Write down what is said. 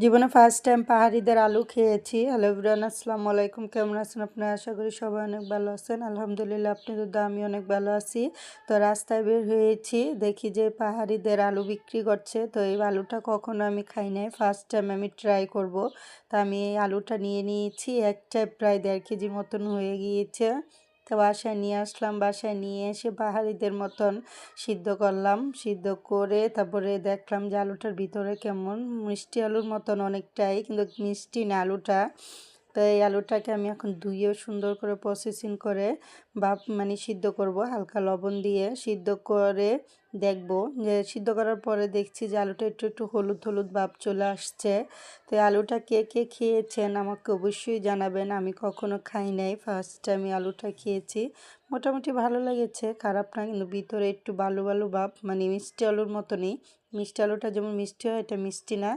জীবনে first time পাহাড়িদের আলু খেয়েছি। হ্যালো এভরিওয়ান, আসসালামু আলাইকুম। কেমন আছেন আপনারা? আশা করি সবাই অনেক ভালো আছেন। আলহামদুলিল্লাহ, আপনাদের দোয়ায় আমি অনেক ভালো আছি। তো রাস্তায় বের হয়েছি, দেখি যে পাহাড়িদের আলু বিক্রি করছে। তো এই আলুটা কখনো আমি খাই নাই, ফার্স্ট টাইম আমি ট্রাই করব। তো আমি এই আলুটা নিয়ে নিয়েছি, একটাই প্রায় 1.5 কেজির মতন হয়ে গিয়েছে। তো বাসায় নিয়ে আসলাম, বাসায় নিয়ে এসে পাহাড়িদের মতন সিদ্ধ করলাম। সিদ্ধ করে তারপরে দেখলাম যে আলুটার ভিতরে কেমন মিষ্টি আলুর মতন অনেকটাই, কিন্তু মিষ্টি না আলুটা। তো এই আলুটাকে আমি এখন ধুয়ে সুন্দর করে প্রসেসিং করে সিদ্ধ করব হালকা লবণ দিয়ে। সিদ্ধ করে দেখব যে সিদ্ধ করার পরে দেখছি যে আলুটা একটু একটু হলুদ হলুদ ভাব চলে আসছে। তো এই আলুটা কে কে খেয়েছেন আমাকে অবশ্যই জানাবেন। আমি কখনো খাই নাই, ফার্স্ট টাইম এই আলুটা খেয়েছি। মোটামুটি ভালো লেগেছে, খারাপ না, কিন্তু ভিতরে একটু বালু বালু ভাব, মিষ্টি আলুর মতনই। মিষ্টি আলুটা যেমন মিষ্টি হয়, এটা মিষ্টি না,